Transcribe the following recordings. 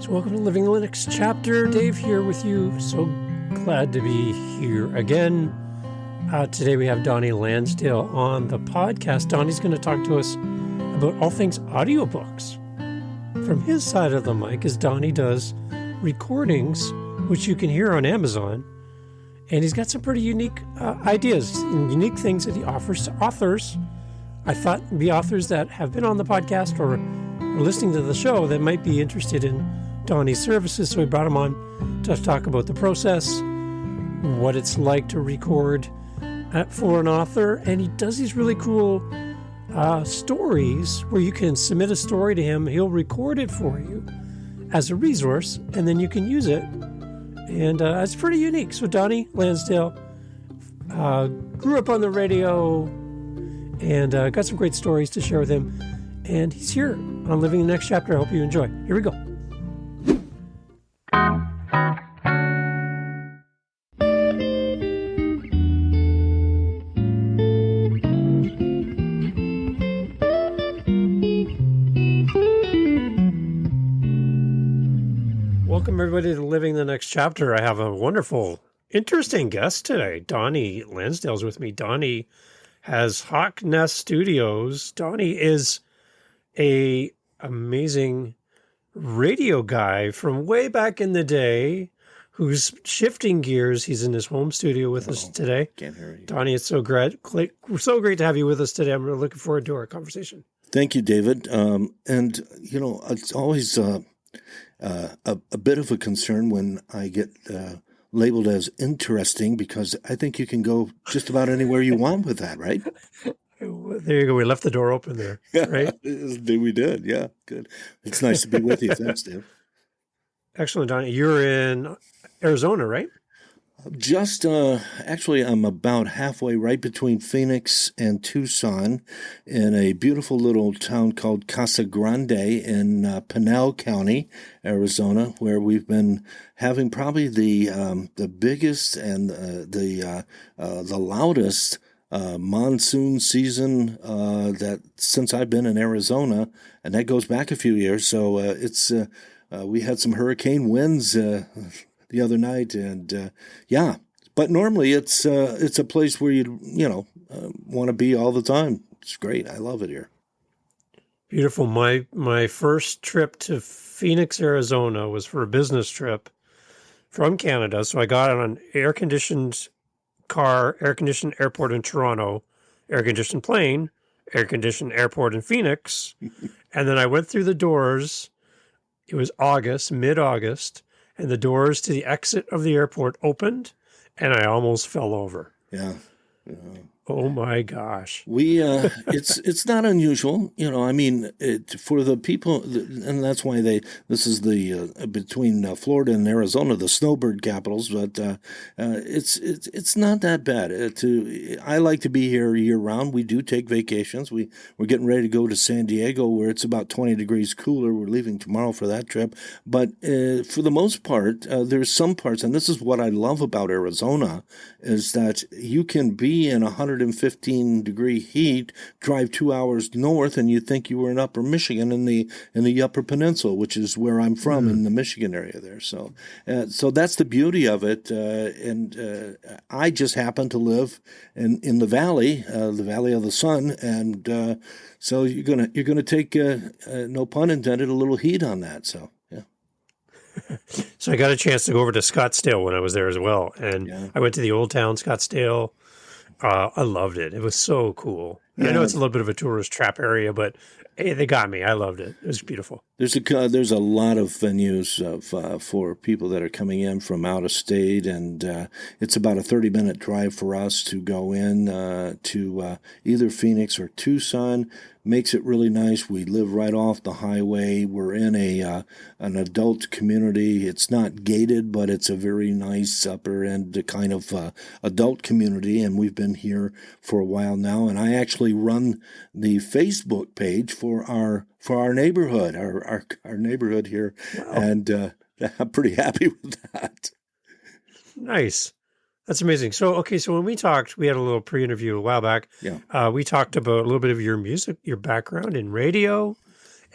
So welcome to Living the Linux Chapter. Dave here with you. So glad to be here again. Today we have Donnie Lansdale on the podcast. Donnie's going to talk to us about all things audiobooks. From his side of the mic, as Donnie does recordings, which you can hear on Amazon. And he's got some pretty unique ideas and unique things that he offers to authors. I thought the authors that have been on the podcast or are listening to the show that might be interested in Donnie's services, so we brought him on to talk about the process, what it's like to record for an author, and he does these really cool stories where you can submit a story to him, he'll record it for you as a resource, and then you can use it, and it's pretty unique. So Donnie Lansdale grew up on the radio and got some great stories to share with him, and he's here on Living the Next Chapter. I hope you enjoy. Here we go. Welcome, everybody, to Living the Next Chapter. I have a wonderful, interesting guest today. Donnie Lansdale's with me. Donnie has Hawk Nest Studios. Donnie is a amazing radio guy from way back in the day who's shifting gears. He's in his home studio with us today. Can't hear you. Donnie, it's so great to have you with us today. I'm really looking forward to our conversation. Thank you, David. And, you know, it's always a bit of a concern when I get labeled as interesting, because I think you can go just about anywhere you want with that, right? There you go. We left the door open there, right? We did. Yeah, good. It's nice to be with you. Thanks, Dave. Excellent, Donnie. You're in Arizona, right? Just, actually, I'm about halfway right between Phoenix and Tucson in a beautiful little town called Casa Grande in Pinal County, Arizona, where we've been having probably the biggest and the loudest monsoon season that since I've been in Arizona, and that goes back a few years. So we had some hurricane winds the other night, and yeah. But normally it's a place where you want to be all the time. It's great. I love it here. Beautiful. My first trip to Phoenix, Arizona was for a business trip from Canada. So I got on an air-conditioned car, air-conditioned airport in Toronto, air-conditioned plane, air-conditioned airport in Phoenix. And then I went through the doors. It was mid-August, and the doors to the exit of the airport opened, and I almost fell over. Yeah. Oh my gosh. It's not unusual, I mean, for the people, and that's why this is the, between Florida and Arizona, the snowbird capitals, but it's not that bad. I like to be here year round. We do take vacations. We're getting ready to go to San Diego, where it's about 20 degrees cooler. We're leaving tomorrow for that trip. But for the most part, there's some parts, and this is what I love about Arizona, is that you can be in 115-degree heat, drive 2 hours north, and you think you were in Upper Michigan in the Upper Peninsula, which is where I'm from, in the Michigan area there. So that's the beauty of it. And I just happen to live in the valley of the sun, and so you're gonna take no pun intended, a little heat on that. So yeah. So I got a chance to go over to Scottsdale when I was there as well, and I went to the Old Town Scottsdale. I loved it. It was so cool. Yeah. I know it's a little bit of a tourist trap area, but hey, they got me. I loved it. It was beautiful. There's a lot of venues for people that are coming in from out of state, and it's about a 30-minute drive for us to go in to either Phoenix or Tucson. Makes it really nice. We live right off the highway. We're in an adult community. It's not gated, but it's a very nice upper end kind of adult community, and we've been here for a while now. And I actually run the Facebook page for our neighborhood, our neighborhood here, wow. And I'm pretty happy with that. Nice. That's amazing. So when we talked, we had a little pre-interview a while back. Yeah. We talked about a little bit of your music, your background in radio,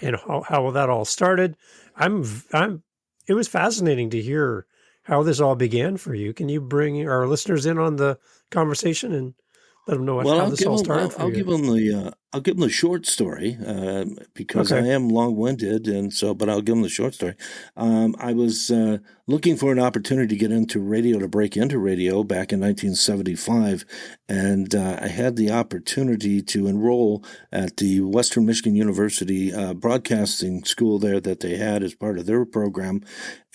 and how that all started. I'm it was fascinating to hear how this all began for you. Can you bring our listeners in on the conversation and let them know Well, how this all started for I'll you? give them I'll give them the short story because Okay. I am long-winded, and so, but I'll give them the short story. I was looking for an opportunity to get into radio, to break into radio back in 1975, and I had the opportunity to enroll at the Western Michigan University broadcasting school there that they had as part of their program,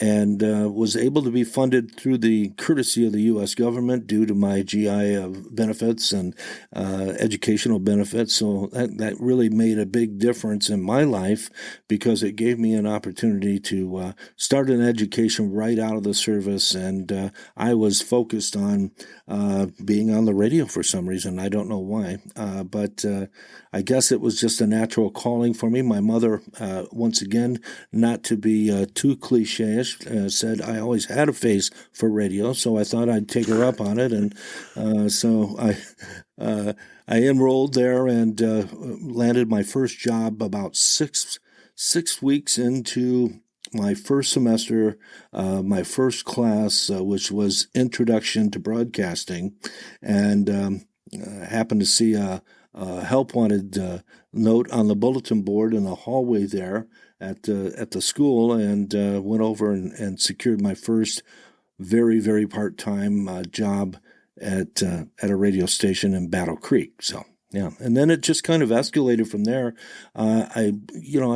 and was able to be funded through the courtesy of the U.S. government due to my GI benefits and educational benefits. So that really made a big difference in my life because it gave me an opportunity to start an education right out of the service. And I was focused on being on the radio for some reason. I don't know why, but I guess it was just a natural calling for me. My mother, once again, not to be too cliche-ish, said I always had a face for radio, so I thought I'd take her up on it, and so I enrolled there and landed my first job about six weeks into my first semester, my first class, which was Introduction to Broadcasting, and happened to see a help wanted note on the bulletin board in the hallway there at the school, and went over and secured my first very, very part-time job at a radio station in Battle Creek. So yeah, and then it just kind of escalated from there. I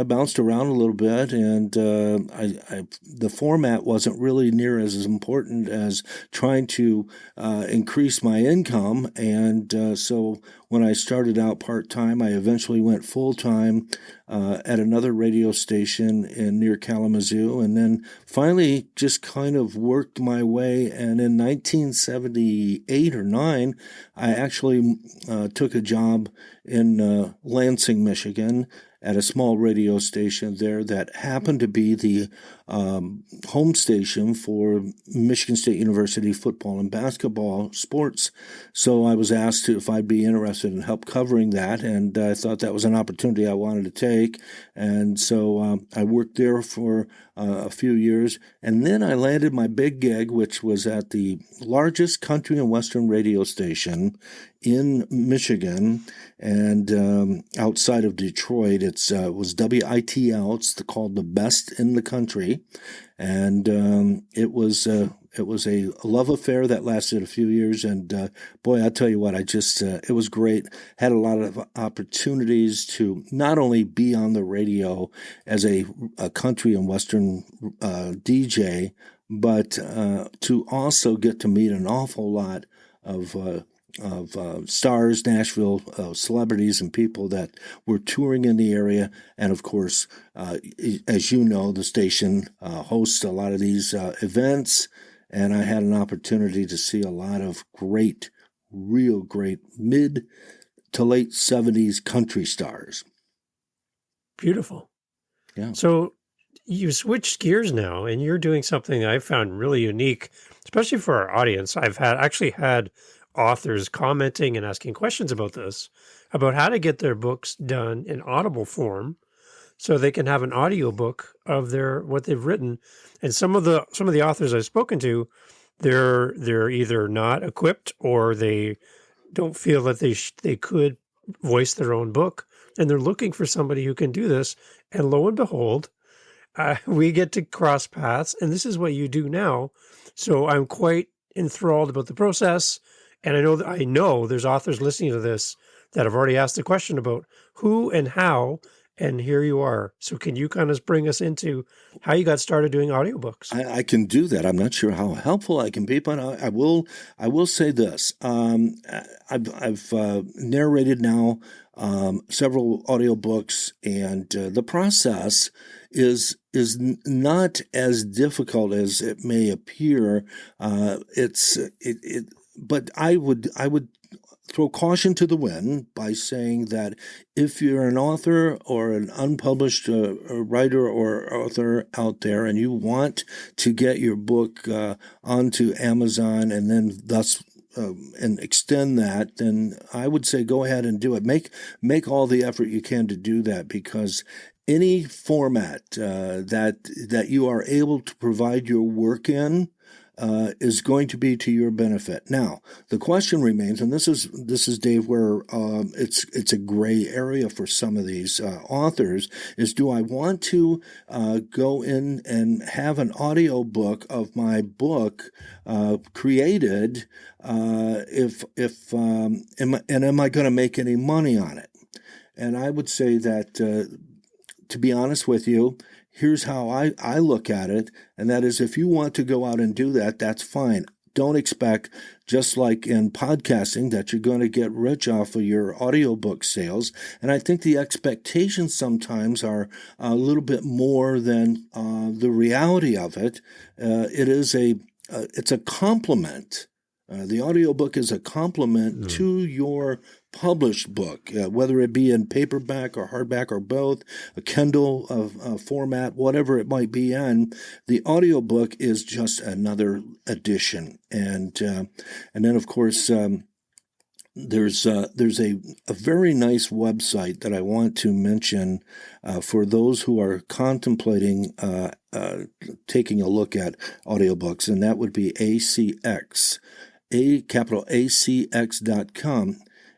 bounced around a little bit, and the format wasn't really near as important as trying to increase my income, and so when I started out part-time, I eventually went full-time at another radio station near Kalamazoo, and then finally just kind of worked my way. And in 1978 or 9, I actually took a job in Lansing, Michigan, at a small radio station there that happened to be the home station for Michigan State University football and basketball sports. So I was asked if I'd be interested in help covering that, and I thought that was an opportunity I wanted to take. And so I worked there for a few years, and then I landed my big gig, which was at the largest country and western radio station in Michigan, and outside of Detroit. It was WITL. It's called the best in the country, and it was a love affair that lasted a few years. And boy, I tell you what, it was great. Had a lot of opportunities to not only be on the radio as a country and western DJ, but to also get to meet an awful lot of stars, Nashville celebrities, and people that were touring in the area. And of course, as you know, the station hosts a lot of these events, and I had an opportunity to see a lot of real great mid to late 70s country stars. Beautiful. Yeah. So you switched gears now, and you're doing something I found really unique, especially for our audience. I've actually had authors commenting and asking questions about this, about how to get their books done in Audible form so they can have an audiobook of what they've written. And some of the authors I've spoken to, they're either not equipped or they don't feel that they could voice their own book, and they're looking for somebody who can do this. And lo and behold, we get to cross paths, and this is what you do now. So I'm quite enthralled about the process. And I know there's authors listening to this that have already asked the question about who and how, and here you are. So can you kind of bring us into how you got started doing audiobooks? I can do that. I'm not sure how helpful I can be, but I will say this. I've narrated now several audiobooks, and the process is not as difficult as it may appear. But I would throw caution to the wind by saying that if you're an author or an unpublished writer or author out there, and you want to get your book onto Amazon and then thus and extend that, then I would say go ahead and do it. Make all the effort you can to do that, because any format that you are able to provide your work in is going to be to your benefit. Now, the question remains, and this is Dave, where it's a gray area for some of these authors, is do I want to go in and have an audio book of my book created? Am I going to make any money on it? And I would say that, to be honest with you, here's how I look at it, and that is if you want to go out and do that, that's fine. Don't expect, just like in podcasting, that you're going to get rich off of your audiobook sales. And I think the expectations sometimes are a little bit more than the reality of it. It's a complement. The audiobook is a complement to your published book, whether it be in paperback or hardback or both, a Kindle format, whatever it might be in. The audiobook is just another addition. And then, of course, there's a very nice website that I want to mention for those who are contemplating taking a look at audiobooks, and that would be ACX. ACX.com.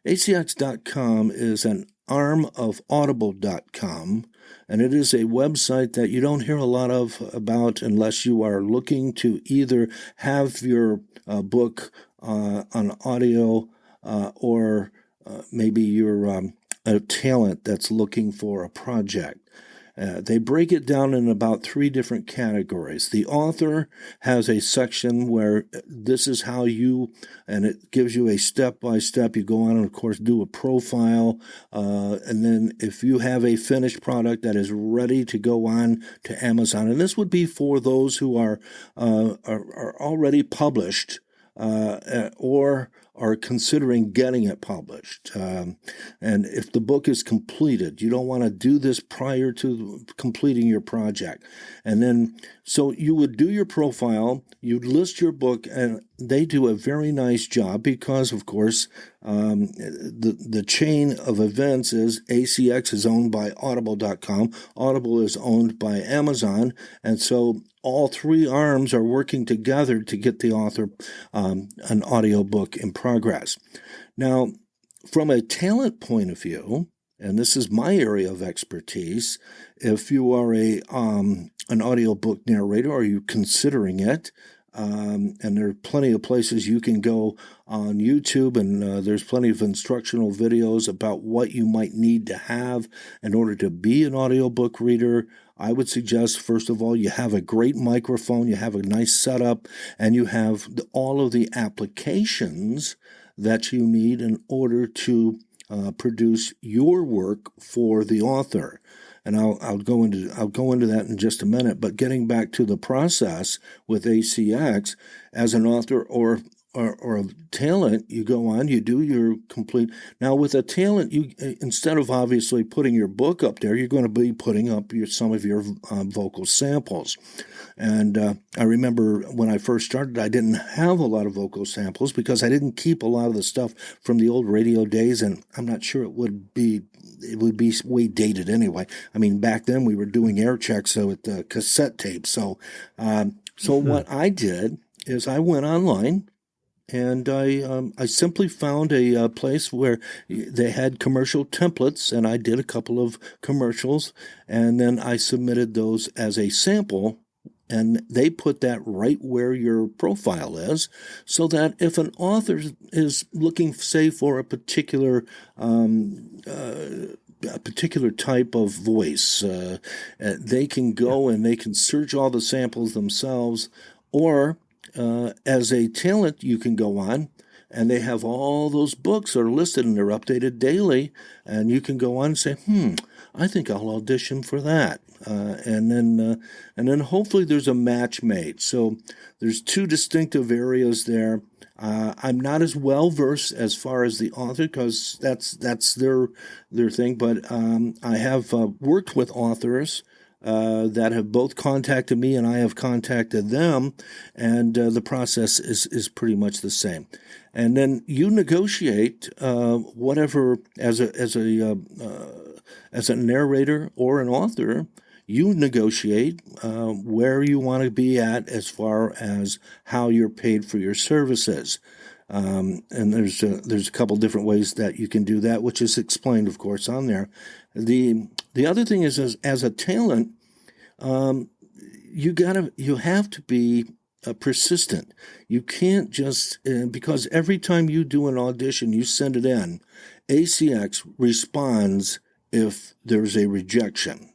ACX.com is an arm of Audible.com, and it is a website that you don't hear a lot about unless you are looking to either have your book on audio or maybe you're a talent that's looking for a project. They break it down in about 3 different categories. The author has a section where this is how and it gives you a step-by-step. You go on and, of course, do a profile. And then if you have a finished product that is ready to go on to Amazon, and this would be for those who are already published or are considering getting it published. And if the book is completed, you don't want to do this prior to completing your project. And then, so you would do your profile, you'd list your book, and they do a very nice job because, of course, the chain of events is ACX is owned by Audible.com. Audible is owned by Amazon. And so all 3 arms are working together to get the author an audiobook in progress. Now, from a talent point of view, and this is my area of expertise, if you are an audiobook narrator, or you considering it, and there are plenty of places you can go on YouTube, and there's plenty of instructional videos about what you might need to have in order to be an audiobook reader. I would suggest, first of all, you have a great microphone, you have a nice setup, and you have all of the applications that you need in order to produce your work for the author. And I'll go into that in just a minute. But getting back to the process with ACX, as an author or a talent, you go on, you do your complete. Now, with a talent, you instead of obviously putting your book up there, you're going to be putting up some of your vocal samples. And I remember when I first started, I didn't have a lot of vocal samples because I didn't keep a lot of the stuff from the old radio days, and I'm not sure it would be way dated anyway. I mean, back then we were doing air checks with cassette tapes. So what I did is I went online. And I simply found a place where they had commercial templates, and I did a couple of commercials, and then I submitted those as a sample, and they put that right where your profile is, so that if an author is looking, say, for a particular type of voice, they can go and they can search all the samples themselves, or as a talent, you can go on, and they have all those books are listed and they're updated daily, and you can go on and say, I think I'll audition for that, and then hopefully there's a match made. So there's 2 distinctive areas there. I'm not as well versed as far as the author because that's their thing, but I have worked with authors that have both contacted me, and I have contacted them, and the process is pretty much the same. And then you negotiate whatever as a as a narrator or an author, you negotiate where you want to be at as far as how you're paid for your services. And there's a couple different ways that you can do that, which is explained, of course, on there. The other thing is, as a talent, you have to be persistent. You can't just because every time you do an audition, you send it in, ACX responds if there's a rejection.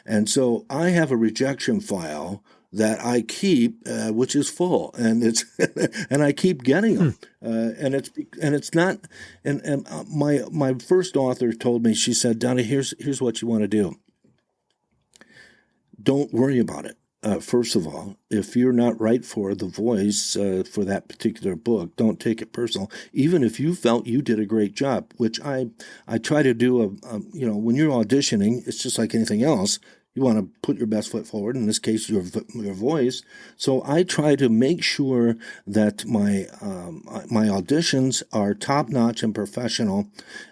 And so I have a rejection file that I keep, which is full, and it's and I keep getting them, and it's not. And my first author told me, she said, Donnie, here's what you want to do. Don't worry about it. First of all, if you're not right for the voice for that particular book, don't take it personal. Even if you felt you did a great job, which I try to do. When you're auditioning, it's just like anything else. You want to put your best foot forward. In this case, your voice. So I try to make sure that my auditions are top notch and professional,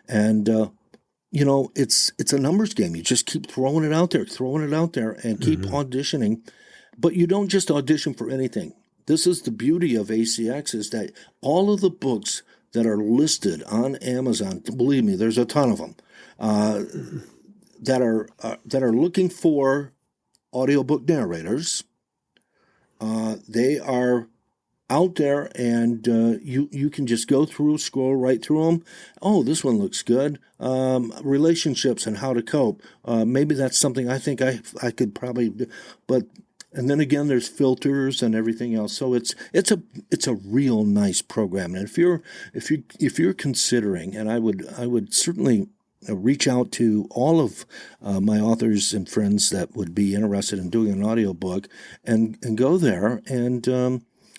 and it's a numbers game. You just keep throwing it out there, and keep auditioning. But you don't just audition for anything. This is the beauty of ACX, is that all of the books that are listed on Amazon, believe me, there's a ton of them, that are looking for audiobook narrators. They are out there, and you can just go through, scroll right through them. Oh, this one looks good. Relationships and how to cope. Maybe that's something I think I could probably do. And then again, there's filters and everything else. So it's a real nice program. And if you're considering, and I would certainly reach out to all of my authors and friends that would be interested in doing an audiobook, and go there and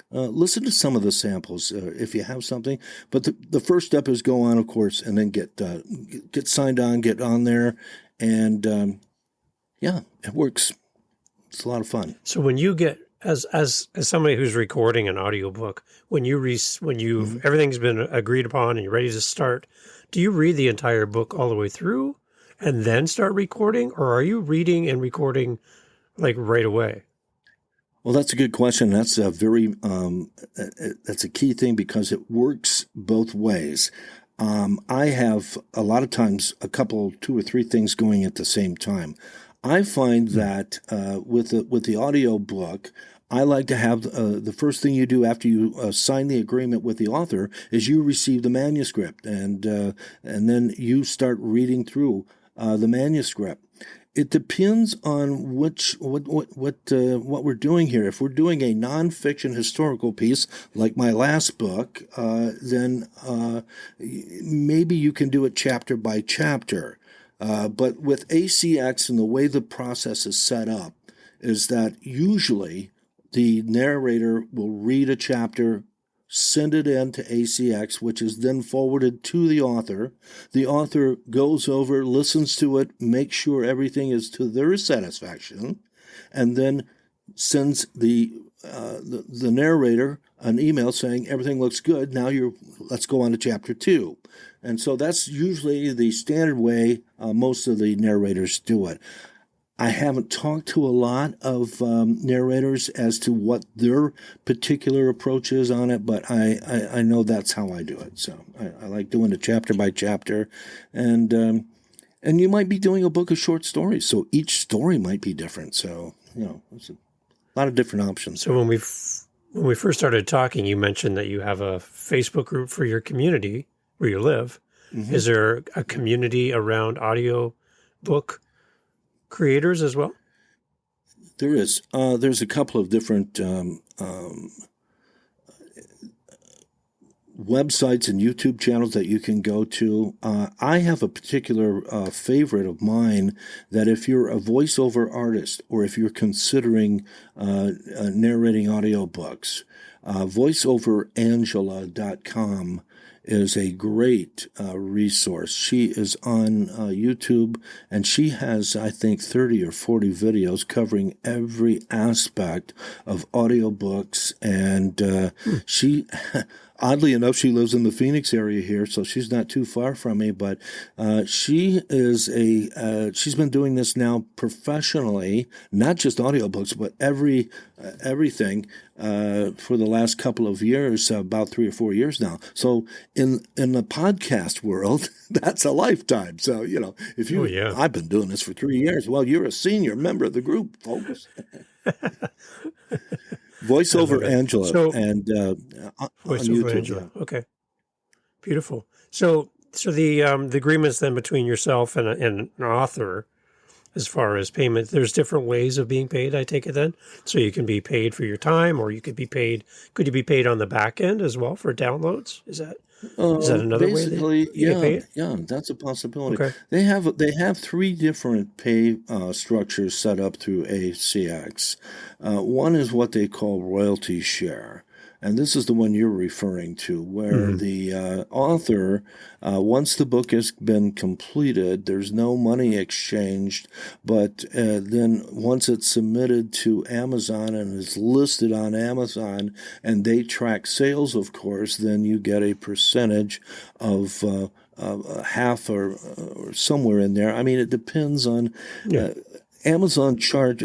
listen to some of the samples if you have something. But the first step is go on, of course, and then get signed on, get on there, and it works. It's a lot of fun. So when you get, as somebody who's recording an audiobook, when everything's been agreed upon and you're ready to start, do you read the entire book all the way through and then start recording, or are you reading and recording like right away? Well, that's a good question. That's a that's a key thing, because it works both ways. I have a lot of times two or three things going at the same time. I find that with the audio book, I like to have the first thing you do after you sign the agreement with the author is you receive the manuscript, and then you start reading through the manuscript. It depends on what we're doing here. If we're doing a nonfiction historical piece like my last book, then maybe you can do it chapter by chapter. But with ACX and the way the process is set up, is that usually the narrator will read a chapter, send it in to ACX, which is then forwarded to the author. The author goes over, listens to it, makes sure everything is to their satisfaction, and then sends the narrator an email saying everything looks good. Now let's go on to chapter 2. And so that's usually the standard way most of the narrators do it. I haven't talked to a lot of narrators as to what their particular approach is on it, but I know that's how I do it. So I like doing it chapter by chapter, and you might be doing a book of short stories, so each story might be different. So there's a lot of different options. So when we first started talking, you mentioned that you have a Facebook group for your community where you live. Mm-hmm. Is there a community around audio book creators as well? There is. There's a couple of different websites and YouTube channels that you can go to. I have a particular favorite of mine that if you're a voiceover artist or if you're considering narrating audiobooks, voiceoverangela.com is a great resource. She is on YouTube, and she has, I think, 30 or 40 videos covering every aspect of audiobooks. And Oddly enough, she lives in the Phoenix area here, so she's not too far from me. But she's been doing this now professionally, not just audiobooks, but everything for the last couple of years, about 3 or 4 years now. So in the podcast world, that's a lifetime. So if you, I've been doing this for 3 years. Well, you're a senior member of the group, folks. Voiceover Angela and Voiceover Angela. Yeah. Okay, beautiful. So the agreements then between yourself and an author, as far as payment, there's different ways of being paid. I take it then, so you can be paid for your time, or you could be paid. Could you be paid on the back end as well for downloads? Is that another way that you get paid? Yeah, that's a possibility. Okay. They have 3 different pay structures set up through ACX. One is what they call royalty share. And this is the one you're referring to, where the author, once the book has been completed, there's no money exchanged, but then once it's submitted to Amazon and is listed on Amazon, and they track sales, of course, then you get a percentage of half or somewhere in there. I mean, it depends on... Amazon charge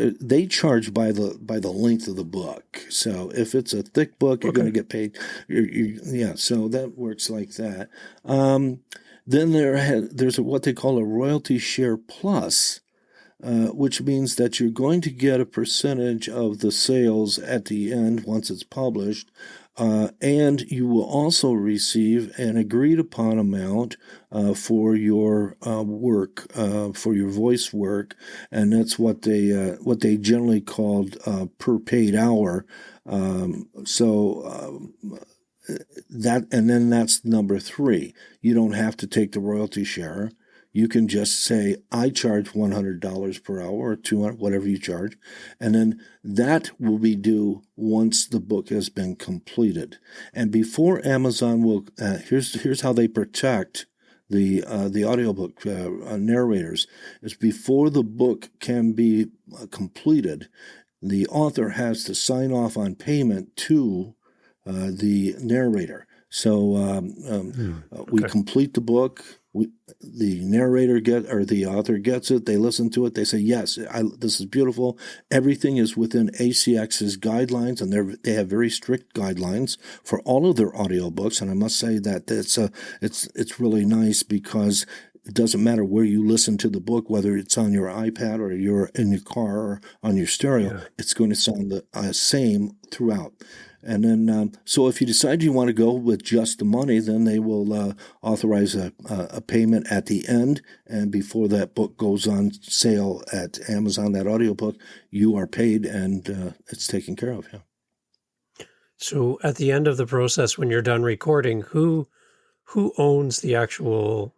by the length of the book. So if it's a thick book, you're going to get paid. So that works like that. Then there's what they call a royalty share plus, which means that you're going to get a percentage of the sales at the end once it's published. And you will also receive an agreed upon amount for your work, for your voice work, and that's what they generally called per paid hour. Then that's number 3. You don't have to take the royalty share. You can just say, I charge $100 per hour or $200, whatever you charge. And then that will be due once the book has been completed. And before Amazon will, here's how they protect the audiobook narrators, is before the book can be completed, the author has to sign off on payment to the narrator. So we complete the book. The narrator the author gets it. They listen to it. They say, yes, this is beautiful. Everything is within ACX's guidelines, and they have very strict guidelines for all of their audiobooks. And I must say that it's really nice, because it doesn't matter where you listen to the book, whether it's on your iPad or you're in your car or on your stereo, it's going to sound the same throughout. And then, so if you decide you want to go with just the money, then they will authorize a payment at the end. And before that book goes on sale at Amazon, that audiobook, you are paid and it's taken care of. Yeah. So at the end of the process, when you're done recording, who owns the actual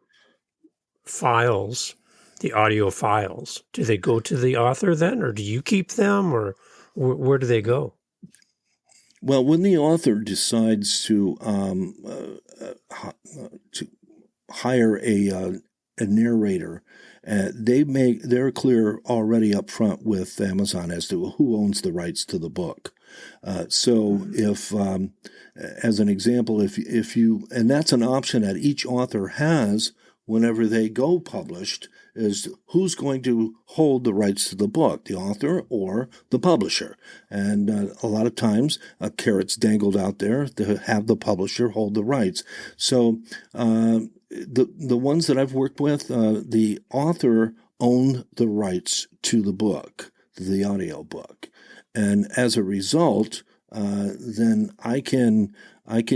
files, the audio files? Do they go to the author then, or do you keep them, or where do they go? Well, when the author decides to hire a narrator, they're clear already up front with Amazon as to who owns the rights to the book. So if, as an example, if you, and that's an option that each author has whenever they go published, is who's going to hold the rights to the book, the author or the publisher. And a lot of times, carrots dangled out there to have the publisher hold the rights. So the ones that I've worked with, the author owned the rights to the book, the audio book. And as a result, then I can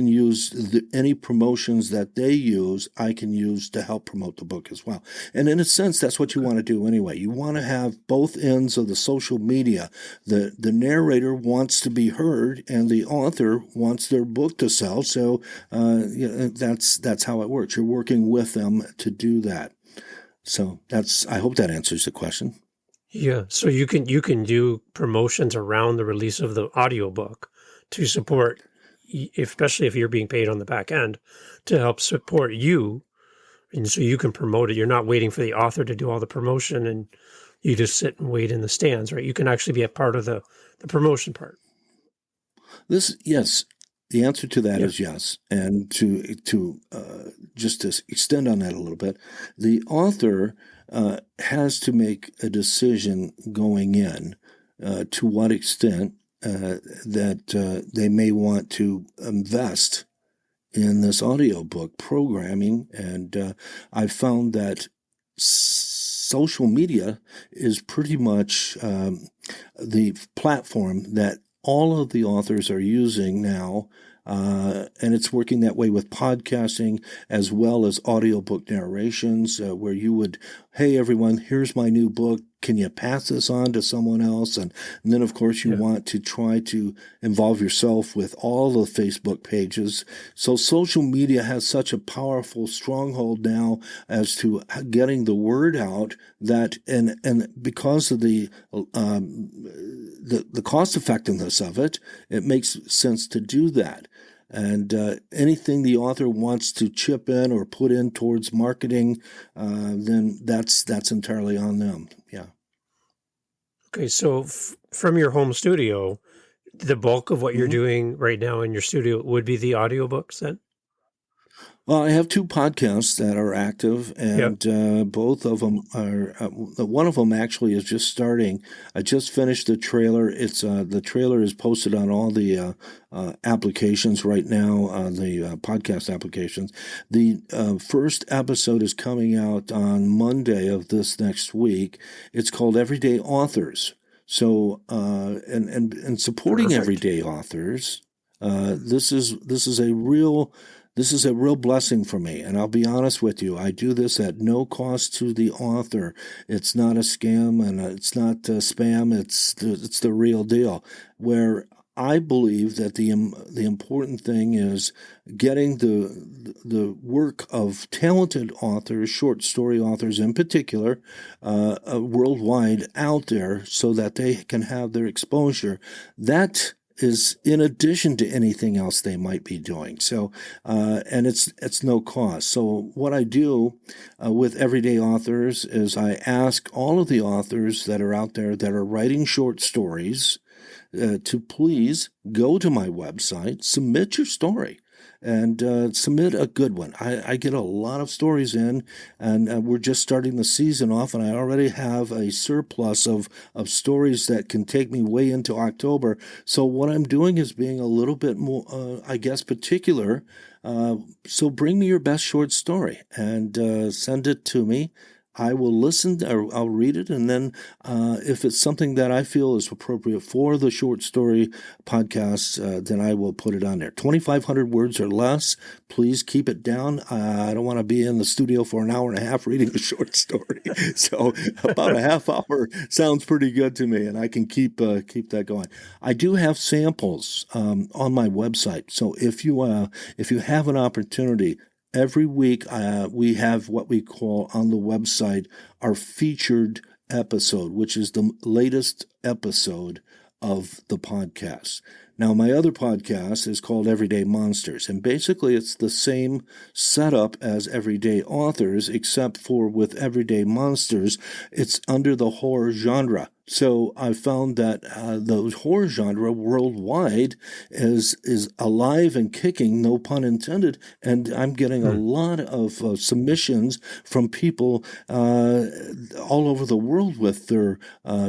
use any promotions that they use, I can use to help promote the book as well. And in a sense, that's what you want to do anyway. You want to have both ends of the social media. The narrator wants to be heard, and the author wants their book to sell. So that's how it works. You're working with them to do that. So I hope that answers the question. Yeah, so you can do promotions around the release of the audiobook to support, especially if you're being paid on the back end, to help support you, and so you can promote it. You're not waiting for the author to do all the promotion and you just sit and wait in the stands, right? You can actually be a part of the promotion part. Yes, The answer to that Yeah. is yes. And to just to extend on that a little bit, the author has to make a decision going in to what extent that they may want to invest in this audiobook programming. And I found that social media is pretty much the platform that all of the authors are using now. And it's working that way with podcasting as well as audiobook narrations, where you would, hey, everyone, here's my new book. Can you pass this on to someone else? And then, of course, you want to try to involve yourself with all the Facebook pages. So social media has such a powerful stronghold now as to getting the word out that, and because of the cost effectiveness of it, it makes sense to do that. And anything the author wants to chip in or put in towards marketing, then that's entirely on them. Yeah. Okay, so from your home studio, the bulk of what you're Mm-hmm. doing right now in your studio would be the audiobooks then? Well, I have two podcasts that are active, Yeah. and both of them are. One of them actually is just starting. I just finished the trailer. It's the trailer is posted on all the applications right now, the podcast applications. The first episode is coming out on Monday of this next week. It's called Everyday Authors. So, and supporting Perfect. everyday authors, this is a real. This is a real blessing for me, and I'll be honest with you. I do this at no cost to the author. It's not a scam, and it's not spam. It's the real deal. Where I believe that the important thing is getting the work of talented authors, short story authors in particular, worldwide out there, so that they can have their exposure. That is in addition to anything else they might be doing. So, and it's no cost. So what I do with everyday authors is I ask all of the authors that are out there that are writing short stories to please go to my website, submit your story, and submit a good one. I get a lot of stories in, and we're just starting the season off, and I already have a surplus of stories that can take me way into October. So what I'm doing is being a little bit more, I guess, particular. So bring me your best short story and send it to me. I will listen, or I'll read it, and then if it's something that I feel is appropriate for the short story podcast, then I will put it on there. 2,500 words or less. Please keep it down. I don't want to be in the studio for an hour and a half reading a short story. So about a half hour sounds pretty good to me, and I can keep that going. I do have samples on my website. So if you have an opportunity, every week, we have what we call on the website our featured episode, which is the latest episode of the podcast. Now, my other podcast is called Everyday Monsters, and basically it's the same setup as Everyday Authors, except for with Everyday Monsters, it's under the horror genre. So I found that the horror genre worldwide is alive and kicking, no pun intended, and I'm getting a lot of submissions from people all over the world with their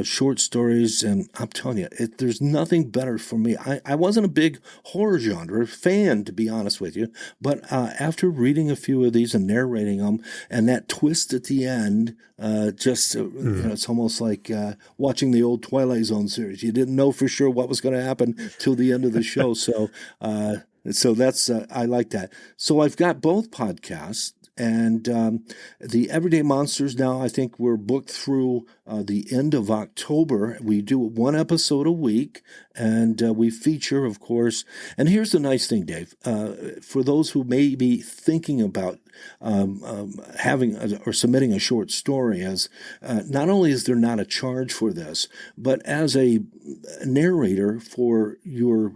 short stories, and I'm telling you, there's nothing better for me. I wasn't a big horror genre fan, to be honest with you, but after reading a few of these and narrating them, and that twist at the end, it's almost like watching the old Twilight Zone series. You didn't know for sure what was going to happen till the end of the show. So that's I like that. So I've got both podcasts. And the Everyday Monsters now, I think we're booked through the end of October. We do one episode a week, and we feature, of course. And here's the nice thing, Dave. For those who may be thinking about having or submitting a short story, as not only is there not a charge for this, but as a narrator for your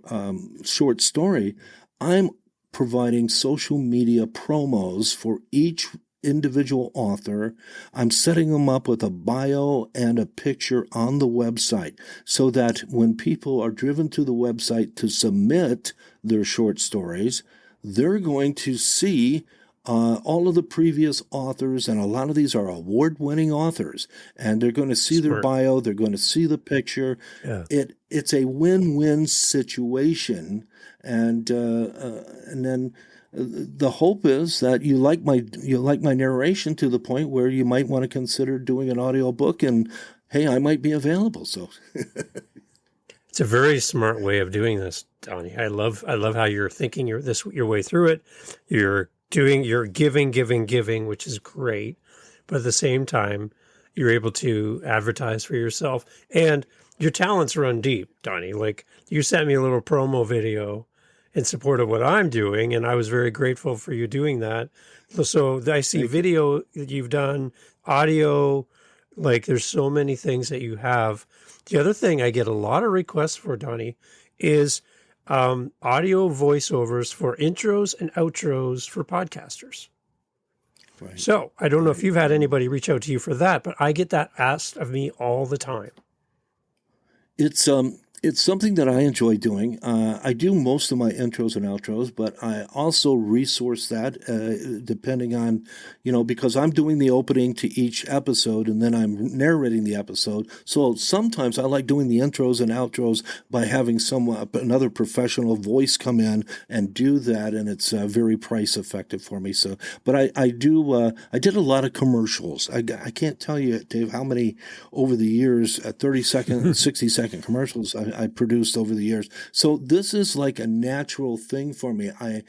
short story, I'm providing social media promos for each individual author. I'm setting them up with a bio and a picture on the website so that when people are driven to the website to submit their short stories, they're going to see all of the previous authors, and a lot of these are award-winning authors, and they're going to see their Smart. bio, they're going to see the picture. Yeah. It's a win-win situation, and then the hope is that you like my narration to the point where you might want to consider doing an audiobook, and hey, I might be available. So It's a very smart way of doing this, Donnie. I love how you're thinking your way through it. You're giving, which is great. But at the same time, you're able to advertise for yourself, and your talents run deep, Donnie. Like, you sent me a little promo video in support of what I'm doing, and I was very grateful for you doing that. So I see video that you've done, audio, like there's so many things that you have. The other thing I get a lot of requests for, Donnie, is audio voiceovers for intros and outros for podcasters. Right. So I don't know if you've had anybody reach out to you for that, but I get that asked of me all the time. It's something that I enjoy doing. I do most of my intros and outros, but I also resource that depending on, because I'm doing the opening to each episode and then I'm narrating the episode. So sometimes I like doing the intros and outros by having another professional voice come in and do that, and it's very price effective for me. So, but I did a lot of commercials. I can't tell you, Dave, how many over the years, 30-second, 60-second commercials I produced over the years. So this is like a natural thing for me. I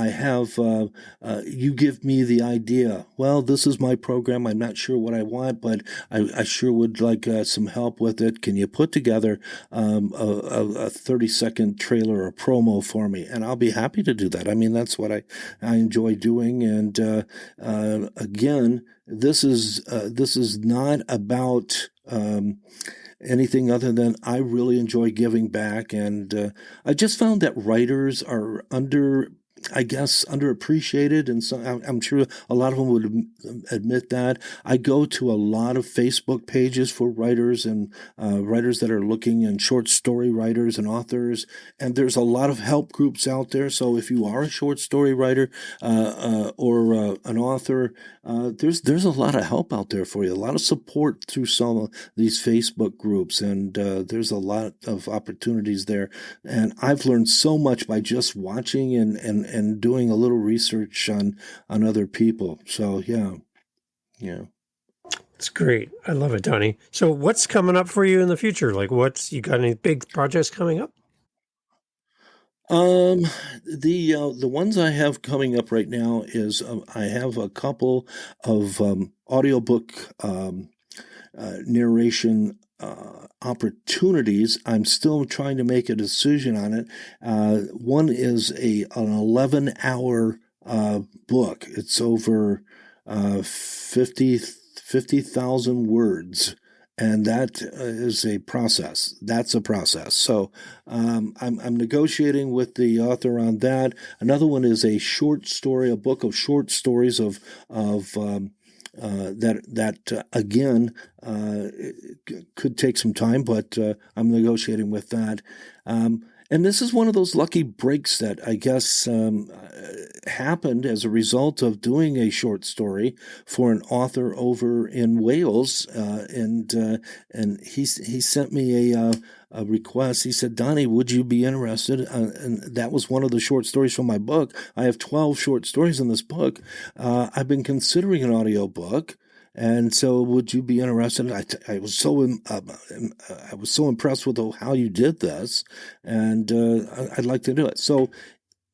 have, you give me the idea. Well, this is my program. I'm not sure what I want, but I sure would like some help with it. Can you put together a 30-second trailer or promo for me? And I'll be happy to do that. I mean, that's what I enjoy doing. And again, this is not about anything other than I really enjoy giving back. And I just found that writers are underappreciated, and so I'm sure a lot of them would admit that. I go to a lot of Facebook pages for writers and writers that are looking, and short story writers and authors, and there's a lot of help groups out there. So if you are a short story writer or an author, there's a lot of help out there for you, a lot of support through some of these Facebook groups, and there's a lot of opportunities there. And I've learned so much by just watching and doing a little research on other people. So yeah. It's great. I love it, Donnie. So what's coming up for you in the future? Like, you got any big projects coming up? The ones I have coming up right now is I have a couple of audiobook narration opportunities. I'm still trying to make a decision on it. One is an 11-hour book. It's over 50,000 words. And that is a process. That's a process. So I'm negotiating with the author on that. Another one is a short story, a book of short stories of that again could take some time, but I'm negotiating with that. And this is one of those lucky breaks that I guess happened as a result of doing a short story for an author over in Wales, and he sent me a request. He said, "Donnie, would you be interested?" And that was one of the short stories from my book. I have 12 short stories in this book. I've been considering an audiobook. And so, would you be interested? I was so impressed with how you did this, and I'd like to do it. So,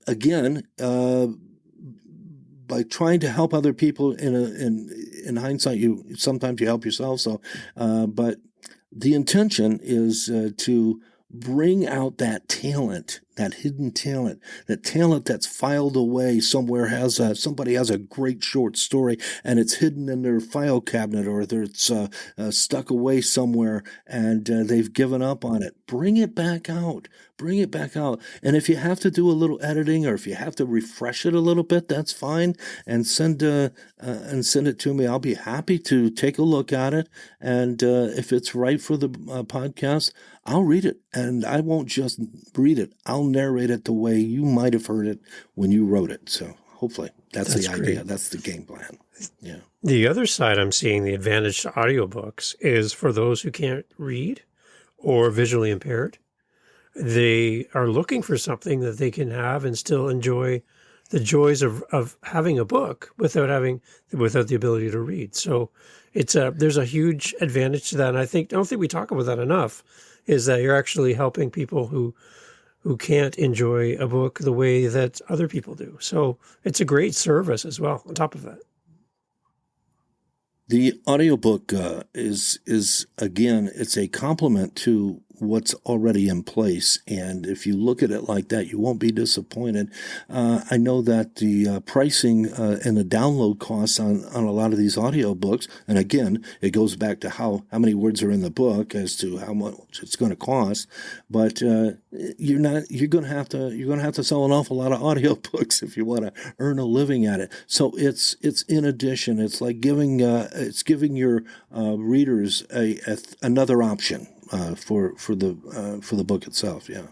again, by trying to help other people, in hindsight, sometimes you help yourself. So, but the intention is to bring out that talent that hidden talent, that talent that's filed away somewhere, somebody has a great short story and it's hidden in their file cabinet, or it's stuck away somewhere, and they've given up on it. Bring it back out. Bring it back out. And if you have to do a little editing, or if you have to refresh it a little bit, that's fine. And send it to me. I'll be happy to take a look at it. And if it's right for the podcast, I'll read it. And I won't just read it. I'll narrate it the way you might have heard it when you wrote it. So hopefully that's the idea. Great. That's the game plan. Yeah. The other side I'm seeing, the advantage to audiobooks, is for those who can't read or visually impaired. They are looking for something that they can have and still enjoy the joys of having a book without the ability to read. So there's a huge advantage to that. And I don't think we talk about that enough, is that you're actually helping people who can't enjoy a book the way that other people do. So it's a great service as well on top of that. The audiobook is again, it's a complement to what's already in place. And if you look at it like that, you won't be disappointed. I know that the pricing and the download costs on a lot of these audiobooks, and again, it goes back to how many words are in the book as to how much it's going to cost. But you're going to have to sell an awful lot of audiobooks if you want to earn a living at it. So it's in addition. It's like giving your readers another option. For the book itself, yeah.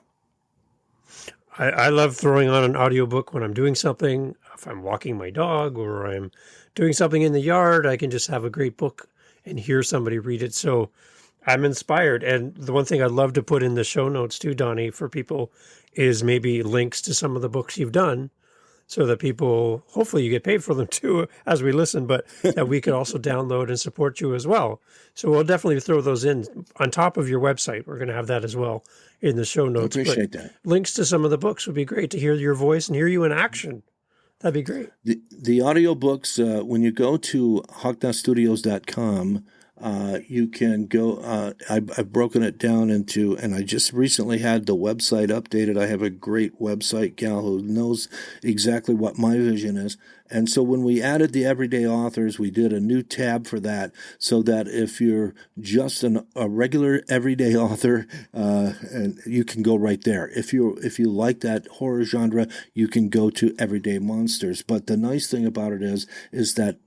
I love throwing on an audiobook when I'm doing something. If I'm walking my dog or I'm doing something in the yard, I can just have a great book and hear somebody read it. So I'm inspired. And the one thing I'd love to put in the show notes too, Donnie, for people is maybe links to some of the books you've done, so that people, hopefully you get paid for them too as we listen, but that we can also download and support you as well. So we'll definitely throw those in on top of your website. We're going to have that as well in the show notes. I appreciate that. Links to some of the books would be great to hear your voice and hear you in action. That'd be great. The audiobooks, when you go to hawkneststudios.com, you can go, I've broken it down into, and I just recently had the website updated. I have a great website gal who knows exactly what my vision is. And so when we added the everyday authors, we did a new tab for that, so that if you're just a regular everyday author, and you can go right there. If you like that horror genre, you can go to Everyday Monsters. But the nice thing about it is that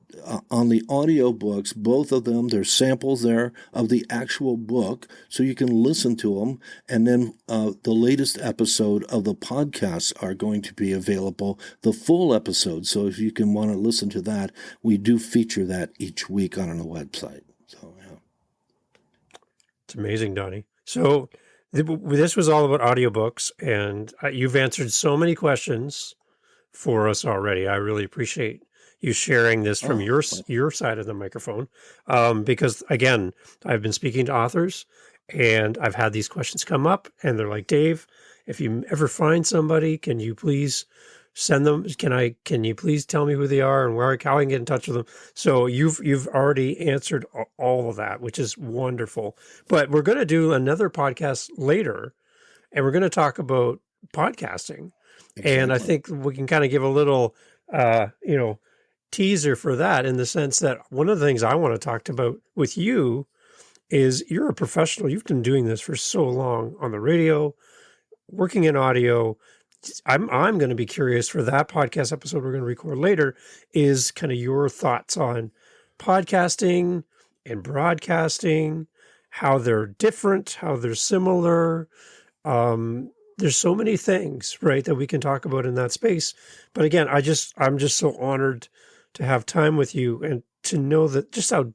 on the audiobooks, both of them, there's samples there of the actual book, so you can listen to them. And then the latest episode of the podcast are going to be available, the full episode. So if you can want to listen to that, we do feature that each week on the website. So, yeah. It's amazing, Donnie. So this was all about audiobooks, and you've answered so many questions for us already. I really appreciate you sharing this from your side of the microphone, because again, I've been speaking to authors and I've had these questions come up, and they're like, Dave, if you ever find somebody, can you please send them? Can you please tell me who they are and how I can get in touch with them? So you've already answered all of that, which is wonderful. But we're going to do another podcast later, and we're going to talk about podcasting. Exactly. And I think we can kind of give a little, teaser for that, in the sense that one of the things I want to talk about with you is you're a professional. You've been doing this for so long on the radio, working in audio. I'm going to be curious for that podcast episode we're going to record later, is kind of your thoughts on podcasting and broadcasting, how they're different, how they're similar. There's so many things, right, that we can talk about in that space. But again, I'm just so honored to have time with you and to know that just how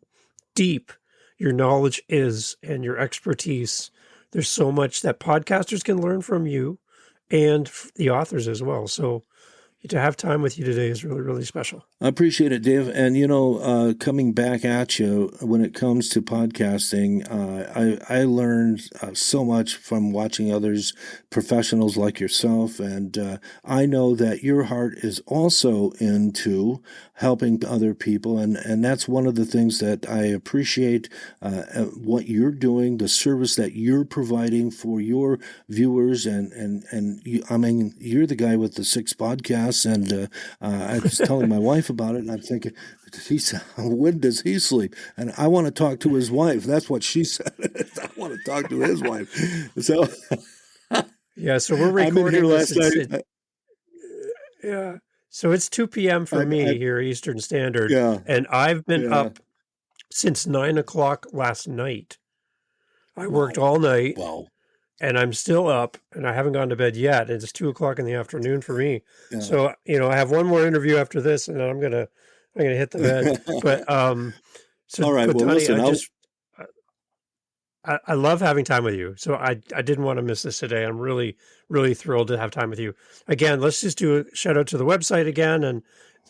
deep your knowledge is and your expertise. There's so much that podcasters can learn from you and the authors as well. So, to have time with you today is really, really special. I appreciate it, Dave. And, coming back at you when it comes to podcasting, I learned so much from watching others, professionals like yourself. And I know that your heart is also into helping other people. And that's one of the things that I appreciate, what you're doing, the service that you're providing for your viewers. And you're the guy with the 6 podcasts. And I was telling my wife about it, and I'm thinking, when does he sleep? And I want to talk to his wife. That's what she said. I want to talk to his wife. So, yeah. So we're recording. I'm in here last night. Yeah. So it's 2 p.m. for me here, Eastern Standard. Yeah. And I've been up since 9 o'clock last night. I worked all night. Wow. And I'm still up, and I haven't gone to bed yet. It's 2 o'clock in the afternoon for me. Yeah. So, I have one more interview after this, and then I'm gonna hit the bed. But so, all right. But Well, Donnie, listen, I love having time with you. So I didn't want to miss this today. I'm really, really thrilled to have time with you. Again, let's just do a shout out to the website again, and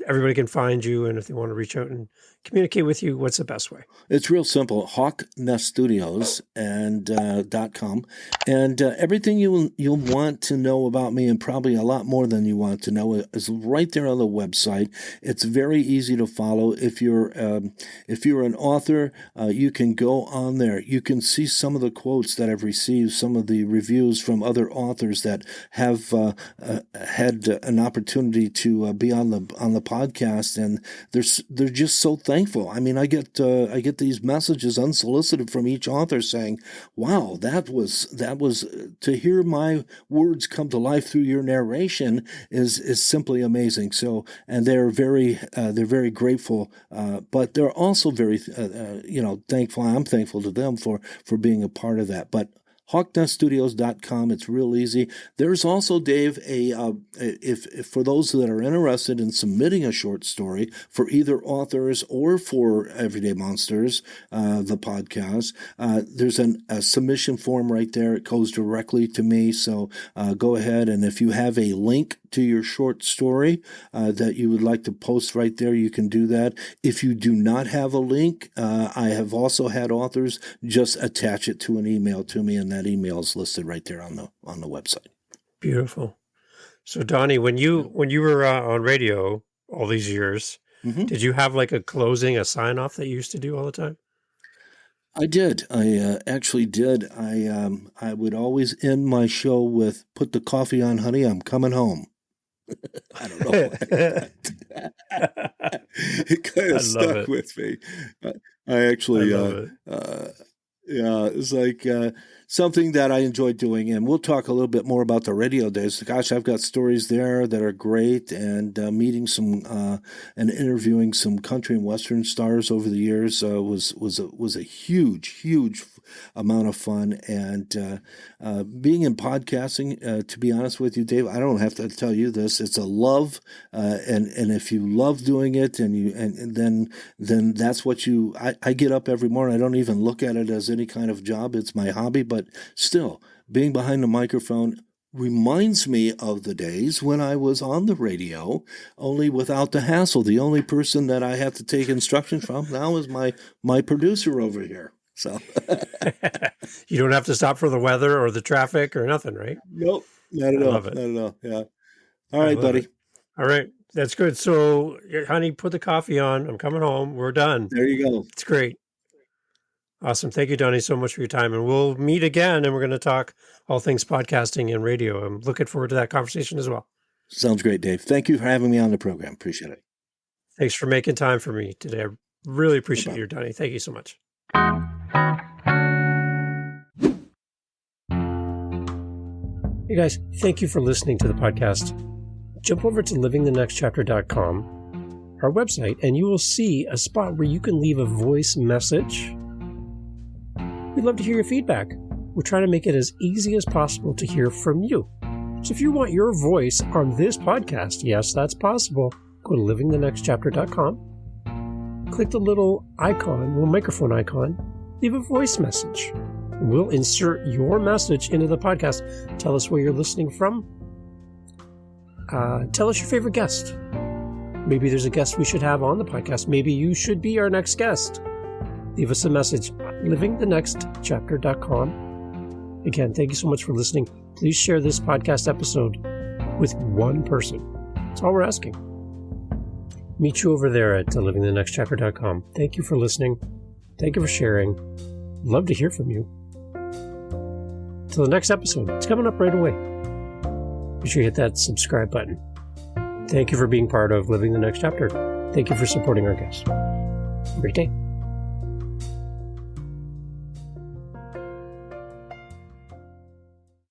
everybody can find you. And if they want to reach out and communicate with you, what's the best way? It's real simple. HawkNestStudios and .com, and everything you'll want to know about me, and probably a lot more than you want to know, is right there on the website. It's very easy to follow. If you're an author, you can go on there. You can see some of the quotes that I've received, some of the reviews from other authors that have had an opportunity to be on the podcast, and they're just so thankful. I mean, I get these messages unsolicited from each author saying, "Wow, that was to hear my words come to life through your narration is simply amazing." So, and they're very grateful, but they're also very thankful. I'm thankful to them for being a part of that. But HawkNestStudios.com. It's real easy. There's also, Dave, if for those that are interested in submitting a short story for either authors or for Everyday Monsters, the podcast, there's a submission form right there. It goes directly to me. So go ahead, and if you have a link to your short story that you would like to post right there, you can do that. If you do not have a link, I have also had authors just attach it to an email to me, and that email is listed right there on the website. Beautiful. So Donnie, when you were on radio all these years, did you have like a sign off that you used to do all the time? I did. I actually did. I would always end my show with, "Put the coffee on, honey. I'm coming home." I don't know. It kind of stuck with me. I actually, it's like something that I enjoy doing, and we'll talk a little bit more about the radio days. Gosh, I've got stories there that are great, and meeting some and interviewing some country and western stars over the years was a huge amount of fun. And being in podcasting, to be honest with you, Dave, I don't have to tell you this. It's a love, and if you love doing it, and then that's what you. I get up every morning. I don't even look at it as any kind of job. It's my hobby, but still, being behind the microphone reminds me of the days when I was on the radio, only without the hassle. The only person that I have to take instructions from now is my producer over here. So you don't have to stop for the weather or the traffic or nothing, right? Nope, not at all. Not at all. Yeah. All right, buddy. It. All right, that's good. So, honey, put the coffee on. I'm coming home. We're done. There you go. It's great. Awesome. Thank you, Donnie, so much for your time. And we'll meet again, and we're going to talk all things podcasting and radio. I'm looking forward to that conversation as well. Sounds great, Dave. Thank you for having me on the program. Appreciate it. Thanks for making time for me today. I really appreciate you, Donnie. Thank you so much. Hey guys, thank you for listening to the podcast. Jump over to livingthenextchapter.com, our website, and you will see a spot where you can leave a voice message. We'd love to hear your feedback. We're trying to make it as easy as possible to hear from you. So if you want your voice on this podcast, yes, that's possible. Go to livingthenextchapter.com, click the little microphone icon, leave a voice message. We'll insert your message into the podcast. Tell us where you're listening from. Tell us your favorite guest. Maybe there's a guest we should have on the podcast. Maybe you should be our next guest. Leave us a message at livingthenextchapter.com. Again, thank you so much for listening. Please share this podcast episode with one person. That's all we're asking. Meet you over there at livingthenextchapter.com. Thank you for listening. Thank you for sharing. Love to hear from you. Till the next episode. It's coming up right away. Be sure you hit that subscribe button. Thank you for being part of Living the Next Chapter. Thank you for supporting our guests. Have a great day.